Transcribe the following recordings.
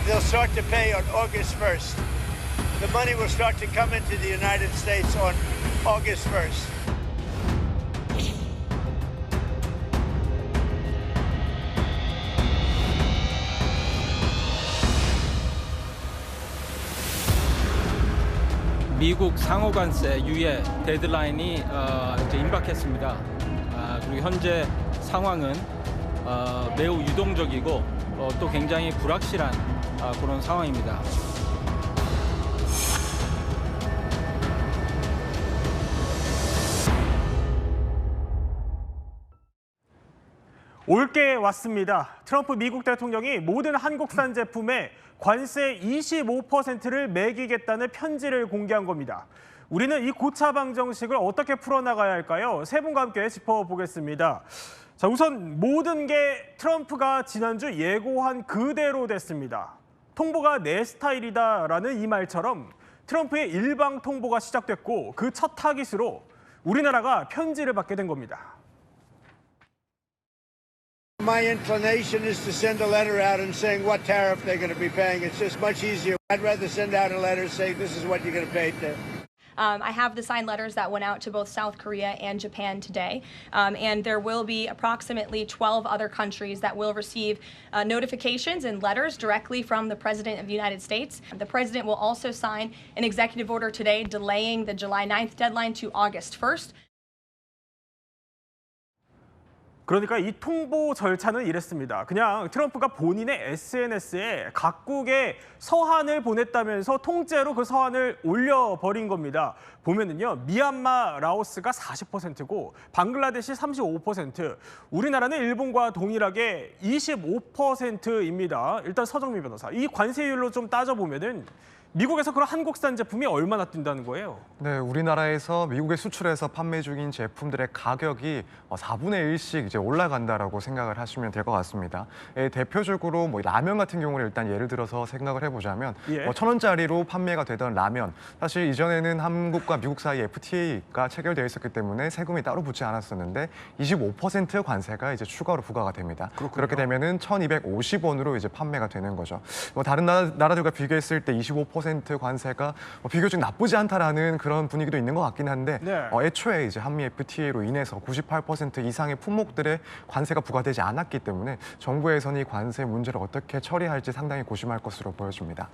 They'll start to pay on August 1st. The money will start to come into the United States on August 1st. 미국 상호관세 유예 데드라인이 이제 임박했습니다. 그리고 현재 상황은 매우 유동적이고 또 굉장히 불확실한 그런 상황입니다. 올게 왔습니다. 트럼프 미국 대통령이 모든 한국산 제품에 관세 25%를 매기겠다는 편지를 공개한 겁니다. 우리는 이 고차방 정식을 어떻게 풀어나가야 할까요? 세 분과 함께 짚어보겠습니다. 자, 우선 모든 게 트럼프가 지난주 예고한 그대로 됐습니다. 통보가 내 스타일이다라는 이 말처럼 트럼프의 일방 통보가 시작됐고 그 첫 타깃으로 우리나라가 편지를 받게 된 겁니다. My inclination is to send a letter out and saying what tariff they're going to be paying. It's just much easier. I'd rather send out a letter saying this is what you're going to pay. I have the signed letters that went out to both South Korea and Japan today, and there will be approximately 12 other countries that will receive notifications and letters directly from the President of the United States. The President will also sign an executive order today delaying the July 9th deadline to August 1st. 그러니까 이 통보 절차는 이랬습니다. 그냥 트럼프가 본인의 SNS에 각국의 서한을 보냈다면서 통째로 그 서한을 올려버린 겁니다. 보면은요, 미얀마, 라오스가 40%고 방글라데시 35%, 우리나라는 일본과 동일하게 25%입니다. 일단 서정미 변호사, 이 관세율로 좀 따져보면은 미국에서 그런 한국산 제품이 얼마나 뛴다는 거예요? 네, 우리나라에서 미국에 수출해서 판매 중인 제품들의 가격이 4분의 1씩 이제 올라간다라고 생각을 하시면 될 것 같습니다. 대표적으로 뭐 라면 같은 경우를 일단 예를 들어서 생각을 해보자면 1,000원짜리로 판매가 되던 라면, 사실 이전에는 한국과 미국 사이 FTA가 체결되어 있었기 때문에 세금이 따로 붙지 않았었는데 25% 관세가 이제 추가로 부과가 됩니다. 그렇게 되면은 1,250원으로 이제 판매가 되는 거죠. 뭐 다른 나라들과 비교했을 때 25% 관세가 비교적 나쁘지 않다라는 그런 분위기도 있는 것 같긴 한데 애초에 이제 한미 FTA로 인해서 98% 이상의 품목들의 관세가 부과되지 않았기 때문에 정부에서는 이 관세 문제를 어떻게 처리할지 상당히 고심할 것으로 보여집니다.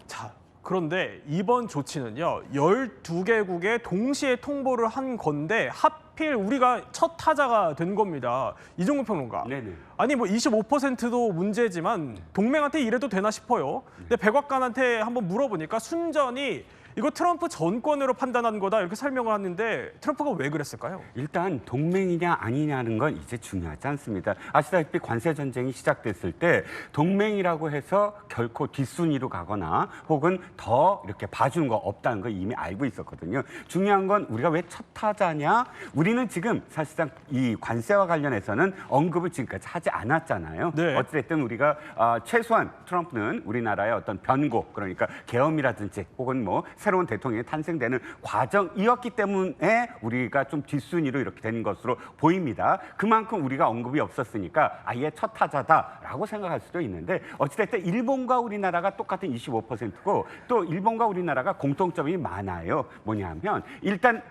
자, 그런데 이번 조치는요, 12개국에 동시에 통보를 한 건데 하필 우리가 첫 타자가 된 겁니다. 이종근 평론가. 네네. 아니 뭐 25%도 문제지만 동맹한테 이래도 되나 싶어요. 근데 백악관한테 한번 물어보니까 순전히 이거 트럼프 전권으로 판단한 거다 이렇게 설명을 하는데 트럼프가 왜 그랬을까요? 일단 동맹이냐 아니냐는 건 이제 중요하지 않습니다. 아시다시피 관세 전쟁이 시작됐을 때 동맹이라고 해서 결코 뒷순위로 가거나 혹은 더 이렇게 봐주는 거 없다는 걸 이미 알고 있었거든요. 중요한 건 우리가 왜 첫 타자냐? 우리는 지금 사실상 이 관세와 관련해서는 언급을 지금까지 하지 않았잖아요. 네. 어찌됐든 우리가 최소한 트럼프는 우리나라의 어떤 변고, 그러니까 계엄이라든지 혹은 뭐 새로운 대통령이 탄생되는 과정이었기 때문에 우리가 좀 뒷순위로 이렇게 된 것으로 보입니다. 그만큼 우리가 언급이 없었으니까 아예 첫 타자다라고 생각할 수도 있는데 어찌됐든 일본과 우리나라가 똑같은 25%고 또 일본과 우리나라가 공통점이 많아요. 뭐냐면 일단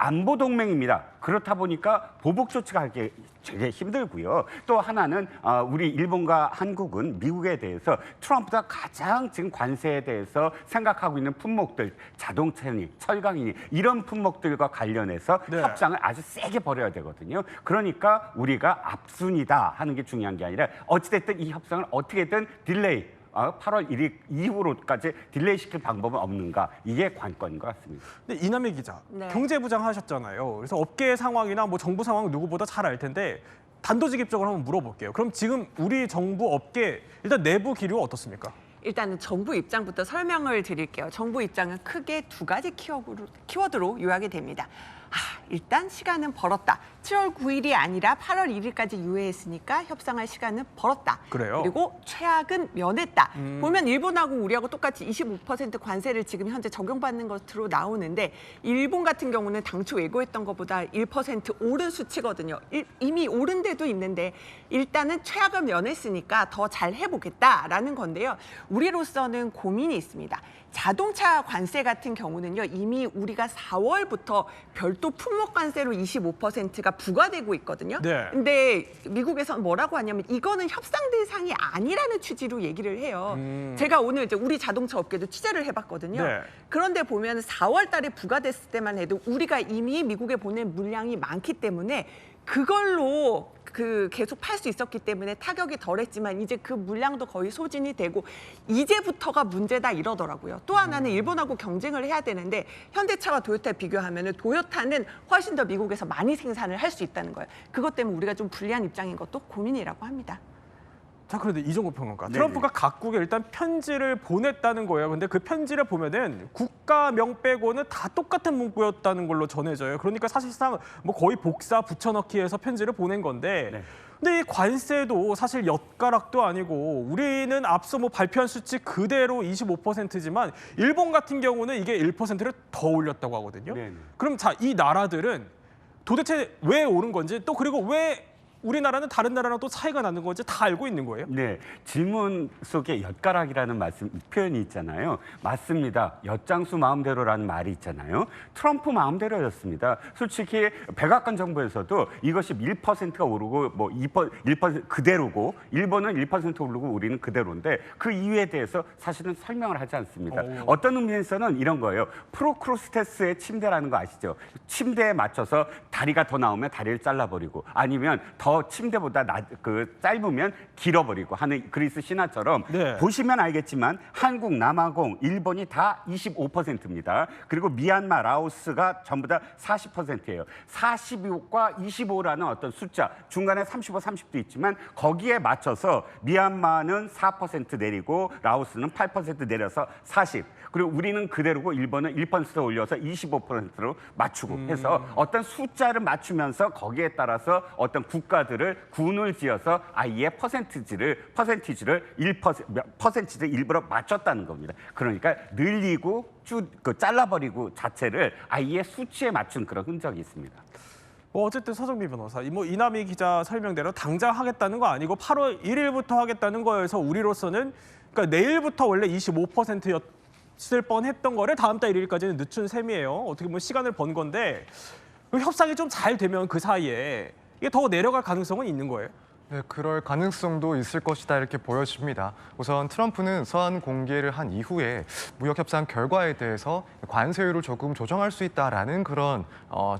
안보 동맹입니다. 그렇다 보니까 보복 조치가 하기 되게 힘들고요. 또 하나는 우리 일본과 한국은 미국에 대해서 트럼프가 가장 지금 관세에 대해서 생각하고 있는 품목들, 자동차니, 철강이니 이런 품목들과 관련해서 협상을 아주 세게 벌여야 되거든요. 그러니까 우리가 앞순이다 하는 게 중요한 게 아니라 어찌됐든 이 협상을 어떻게든 딜레이 8월 1일 이후로까지 딜레이 시킬 방법은 없는가, 이게 관건인 것 같습니다. 근데 이남희 기자, 경제부장 하셨잖아요. 그래서 업계 상황이나 뭐 정부 상황 누구보다 잘 알 텐데 단도직입적으로 한번 물어볼게요. 그럼 지금 우리 정부 업계 일단 내부 기류 어떻습니까? 일단은 정부 입장부터 설명을 드릴게요. 정부 입장은 크게 두 가지 키워드로 요약이 됩니다. 일단 시간은 벌었다. 7월 9일이 아니라 8월 1일까지 유예했으니까 협상할 시간은 벌었다. 그래요? 그리고 최악은 면했다. 보면 일본하고 우리하고 똑같이 25% 관세를 지금 현재 적용받는 것으로 나오는데 일본 같은 경우는 당초 예고했던 것보다 1% 오른 수치거든요. 이미 오른 데도 있는데 일단은 최악을 면했으니까 더 잘 해보겠다라는 건데요. 우리로서는 고민이 있습니다. 자동차 관세 같은 경우는요. 이미 우리가 4월부터 별도 품목 관세로 25%가 부과되고 있거든요. 네. 근데 미국에서는 뭐라고 하냐면 이거는 협상 대상이 아니라는 취지로 얘기를 해요. 제가 오늘 이제 우리 자동차 업계도 취재를 해봤거든요. 네. 그런데 보면 4월 달에 부과됐을 때만 해도 우리가 이미 미국에 보낸 물량이 많기 때문에 그걸로 계속 팔 수 있었기 때문에 타격이 덜했지만 이제 그 물량도 거의 소진이 되고 이제부터가 문제다 이러더라고요. 또 하나는 일본하고 경쟁을 해야 되는데 현대차와 토요타 비교하면 토요타는 훨씬 더 미국에서 많이 생산을 할 수 있다는 거예요. 그것 때문에 우리가 좀 불리한 입장인 것도 고민이라고 합니다. 자, 그런데 이종국 평론가, 네네. 트럼프가 각국에 일단 편지를 보냈다는 거예요. 근데 그 편지를 보면은 국가명 빼고는 다 똑같은 문구였다는 걸로 전해져요. 그러니까 사실상 뭐 거의 복사 붙여넣기해서 편지를 보낸 건데, 네. 근데 이 관세도 사실 엿가락도 아니고 우리는 앞서 뭐 발표한 수치 그대로 25%지만 일본 같은 경우는 이게 1%를 더 올렸다고 하거든요. 네네. 그럼 자, 이 나라들은 도대체 왜 오른 건지, 또 그리고 왜 우리나라는 다른 나라랑 또 차이가 나는 건지 다 알고 있는 거예요? 네, 질문 속에 엿가락이라는 표현이 있잖아요. 맞습니다. 엿장수 마음대로라는 말이 있잖아요. 트럼프 마음대로였습니다. 솔직히 백악관 정부에서도 이것이 1%가 오르고 뭐 1% 그대로고 일본은 1% 오르고 우리는 그대로인데 그 이유에 대해서 사실은 설명을 하지 않습니다. 어떤 의미에서는 이런 거예요. 프로크루스테스의 침대라는 거 아시죠? 침대에 맞춰서 다리가 더 나오면 다리를 잘라버리고 아니면 더 침대보다 짧으면 길어버리고 하는 그리스 신화처럼 네. 보시면 알겠지만 한국, 남아공, 일본이 다 25%입니다. 그리고 미얀마, 라오스가 전부 다 40%예요. 45과 25라는 어떤 숫자, 중간에 35, 30도 있지만 거기에 맞춰서 미얀마는 4% 내리고 라오스는 8% 내려서 40. 그리고 우리는 그대로고 일본은 1% 올려서 25%로 맞추고 해서 어떤 숫자를 맞추면서 거기에 따라서 어떤 국가들을 군을 지어서 아예 퍼센티지를 1%를 일부러 맞췄다는 겁니다. 그러니까 늘리고 잘라버리고 자체를 아예 수치에 맞춘 그런 흔적이 있습니다. 어쨌든 서정미 변호사, 뭐 이남희 기자 설명대로 당장 하겠다는 거 아니고 8월 1일부터 하겠다는 거여서 우리로서는 그러니까 내일부터 원래 25%였을 뻔했던 거를 다음 달 1일까지는 늦춘 셈이에요. 어떻게 보면 시간을 번 건데 협상이 좀 잘 되면 그 사이에 이게 더 내려갈 가능성은 있는 거예요? 네, 그럴 가능성도 있을 것이다 이렇게 보여집니다. 우선 트럼프는 서한 공개를 한 이후에 무역협상 결과에 대해서 관세율을 조금 조정할 수 있다라는 그런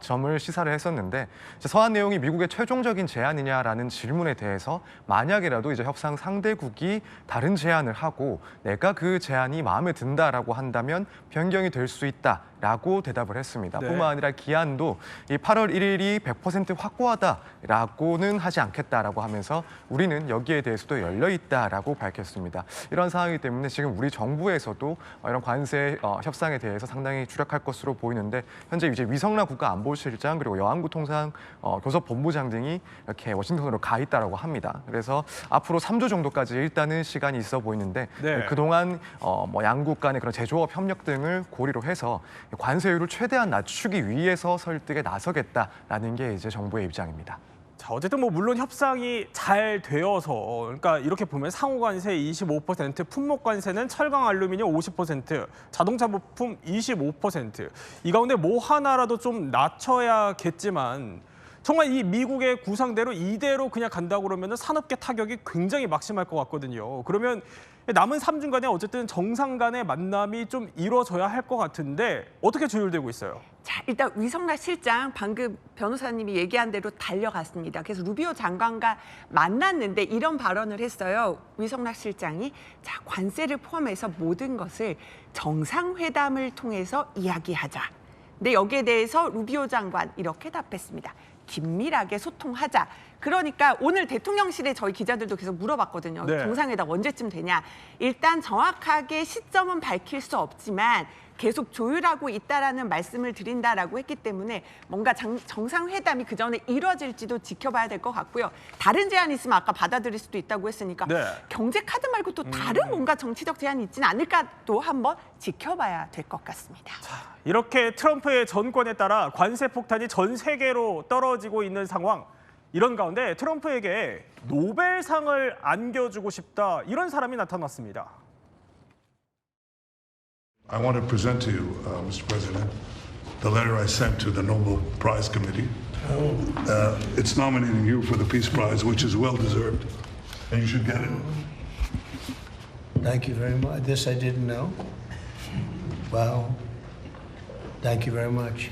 점을 시사를 했었는데 서한 내용이 미국의 최종적인 제안이냐라는 질문에 대해서 만약이라도 이제 협상 상대국이 다른 제안을 하고 내가 그 제안이 마음에 든다라고 한다면 변경이 될 수 있다라고 대답을 했습니다. 네. 뿐만 아니라 기한도 이 8월 1일이 100% 확고하다라고는 하지 않겠다라고 하면서 우리는 여기에 대해서도 열려 있다라고 밝혔습니다. 이런 상황이기 때문에 지금 우리 정부에서도 이런 관세 협상에 대해서 상당히 주력할 것으로 보이는데 현재 이제 위성락 국가안보실장 그리고 여안구 통상 교섭본부장 등이 이렇게 워싱턴으로 가 있다라고 합니다. 그래서 앞으로 3주 정도까지 일단은 시간이 있어 보이는데 네. 그동안 뭐 양국 간의 그런 제조업 협력 등을 고리로 해서 관세율을 최대한 낮추기 위해서 설득에 나서겠다라는 게 이제 정부의 입장입니다. 자, 어쨌든 뭐 물론 협상이 잘 되어서 그러니까 이렇게 보면 상호 관세 25%, 품목 관세는 철강 알루미늄 50%, 자동차 부품 25%. 이 가운데 뭐 하나라도 좀 낮춰야겠지만 정말 이 미국의 구상대로 이대로 그냥 간다고 그러면 산업계 타격이 굉장히 막심할 것 같거든요. 그러면 남은 3주간에 어쨌든 정상 간의 만남이 좀 이루어져야 할 것 같은데 어떻게 조율되고 있어요? 자, 일단 위성락 실장 방금 변호사님이 얘기한 대로 달려갔습니다. 그래서 루비오 장관과 만났는데 이런 발언을 했어요. 위성락 실장이 자, 관세를 포함해서 모든 것을 정상회담을 통해서 이야기하자. 근데 여기에 대해서 루비오 장관 이렇게 답했습니다. 긴밀하게 소통하자. 그러니까 오늘 대통령실에 저희 기자들도 계속 물어봤거든요. 네. 정상회담 언제쯤 되냐. 일단 정확하게 시점은 밝힐 수 없지만 계속 조율하고 있다라는 말씀을 드린다라고 했기 때문에 뭔가 정상회담이 그 전에 이뤄질지도 지켜봐야 될 것 같고요. 다른 제안이 있으면 아까 받아들일 수도 있다고 했으니까 네. 경제 카드 말고 또 다른 뭔가 정치적 제안이 있지는 않을까 또 한번 지켜봐야 될 것 같습니다. 이렇게 트럼프의 전권에 따라 관세 폭탄이 전 세계로 떨어지고 있는 상황. 이런 가운데 트럼프에게 노벨상을 안겨주고 싶다 이런 사람이 나타났습니다. I want to present to you, Mr. President, the letter I sent to the Nobel Prize Committee. It's nominating you for the Peace Prize, which is well deserved, and you should get it. Thank you very much. This I didn't know. Wow. Thank you very much.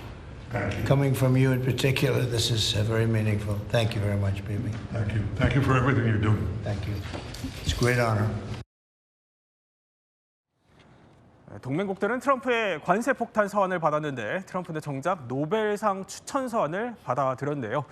Thank you. Coming from you in particular, this is very meaningful. Thank you very much, Bibi. Thank you. Thank you for everything you're doing. Thank you. It's a great honor. 동맹국들은 트럼프의 관세 폭탄 서한을 받았는데 트럼프는 정작 노벨상 추천 서한을 받아들였네요.